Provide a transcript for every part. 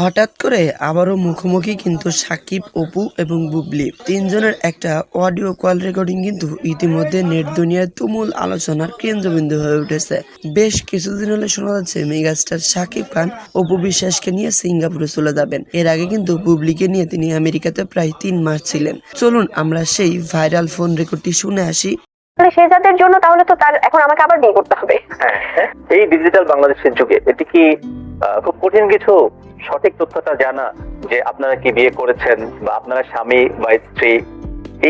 হঠাৎ করে আবারও মুখোমুখি কিন্তু সাকিব, অপু এবং বুবলি তিনজনের একটা অডিও কল রেকর্ডিং কিন্তু ইতিমধ্যে নেট দুনিয়ায় তুমুল আলোচনার কেন্দ্রবিন্দু হয়ে উঠেছে। বেশ কিছুদিন হলে শোনা যাচ্ছে মেগাস্টার সাকিব খান অপু বিশ্বাসকে নিয়ে সিঙ্গাপুরে চলে যাবেন। এর আগে কিন্তু বুবলিকে নিয়ে তিনি আমেরিকাতে প্রায় 3 মাস ছিলেন। চলুন আমরা সেই ভাইরাল ফোন রেকর্ডটি শুনে আসি। শেহজাদের জন্য তাহলে তো তার এখন আমাকে আবার বিয়ে করতে হবে। এই ডিজিটাল বাংলাদেশের যুগে এটি কি খুব কঠিন কিছু সঠিক তথ্যটা জানা যে আপনারা কি বিয়ে করেছেন বা আপনারা স্বামী বা স্ত্রী,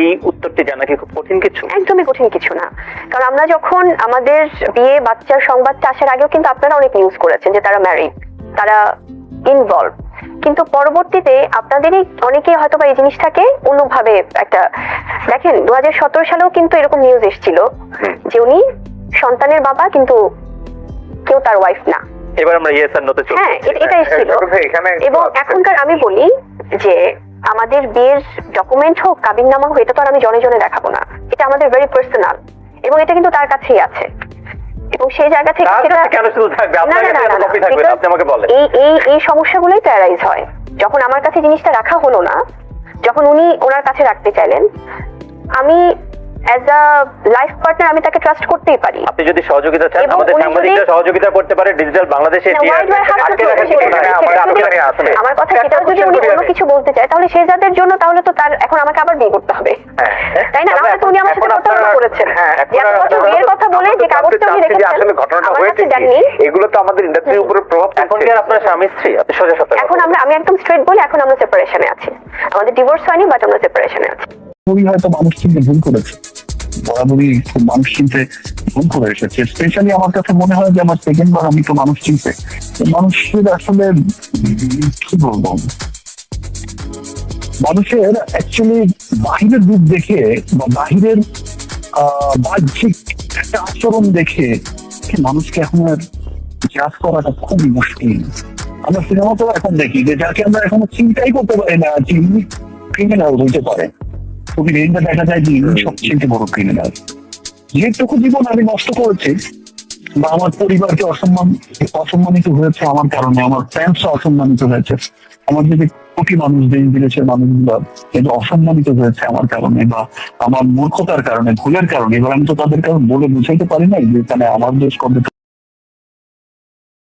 এই উত্তরটি জানা কি খুব কঠিন কিছু? একদমই কঠিন কিছু না, কারণ আমরা যখন আমাদের বিয়ে বাচ্চার সংবাদটা আসার আগেও কিন্তু আপনারা অনেক নিউজ করেছেন যে তারা ম্যারিড, তারা ইনভলভ, কিন্তু পরবর্তীতে আপনাদেরই অনেকেই হয়তো বা এই জিনিসটাকে অন্যভাবে একটা দেখেন। 2017 সালেও কিন্তু এরকম নিউজ এসেছিল যে উনি সন্তানের বাবা কিন্তু কেউ তার ওয়াইফ না। এবার আমরা ইয়েস আর নোতে চলে এটা এসেছিল। এবং এখনকার আমি বলি যে আমাদের বিয়ের ডকুমেন্ট হোক, কাবিননামা হোক, এটা তো আর আমি জনে জনে দেখাবো না, এটা আমাদের ভেরি পার্সোনাল এবং এটা কিন্তু তার কাছেই আছে। এবং সেই জায়গা থেকে কেন শুধু থাকবে, আপনার কাছে এত কপি থাকবে, আপনি আমাকে বলেন। এই সমস্যাগুলোই তো অ্যারাইজ হয় যখন আমার কাছে জিনিসটা রাখা হলো না, যখন উনি ওনার কাছে রাখতে চাইলেন। আমি অ্যাজ আ লাইফ পার্টনার আমি তাকে ট্রাস্ট করতেই পারি। আপনি যদি সহযোগিতা চান, আমাদের সাংবাদিকরা সহযোগিতা করতে পারে ডিজিটাল বাংলাদেশে। আমার কথা সেটাও যদি উনি অন্য কিছু বলতে চায় তাহলে শেহজাদের জন্য তাহলে তো তার এখন আমাকে আবার বিয়ে করতে হবে, তাই না? নাহলে তো উনি আমার সাথে প্রতারণা করেছেন। বিয়ের কথা বলে যে কাগজটা উনি রেখেছেন আমার কাছে দেননি, এগুলো তো আমাদের ইন্ডাস্ট্রির উপরে প্রভাব। এখন কি আপনার স্বামী স্ত্রী? আপনি সোজা কথা এখন আমি একদম স্ট্রেট বলি, এখন আমরা সেপারেশনে আছি। আমাদের ডিভোর্স হয়নি, বাট আমরা সেপারেশনে আছি। হয়তো মানুষ চিনতে ভুল করেছে, বরাবরই খুব মানুষ চিনতে ভুল করে এসেছে। স্পেশালি আমার কাছে মনে হয় যে আমার সেকেন্ড বার আমি তো মানুষ চিনতে, মানুষের আসলে কি বলবো, মানুষের অ্যাকচুয়ালি বাহিরের রূপ দেখে বা বাহিরের বাহ্যিক একটা আচরণ দেখে মানুষকে এখন আর জাজ করাটা খুবই মুশকিল। আমরা সিনেমাতেও এখন দেখি যে যাকে আমরা এখনো চিন্তাই করতে পারি না যে ক্রিমিনাল হইতে পারে, খুবই রেঞ্জে দেখা যায় যে ইনি সবচেয়ে বড় ক্রিমিনাল। যেটুকু জীবন আমি নষ্ট করেছি বা আমার পরিবারকে অসম্মানিত হয়েছে আমার কারণে, আমার ফ্যান্সরা অসম্মানিত হয়েছে, আমার যদি কোটি মানুষ দেশ বিদেশের মানুষগুলো কিন্তু অসম্মানিত হয়েছে আমার কারণে বা আমার মূর্খতার কারণে, ভুলের কারণে। এবার আমি তো তাদের কারণ বলে বুঝাইতে পারি না যে এখানে আমার দেশ কবে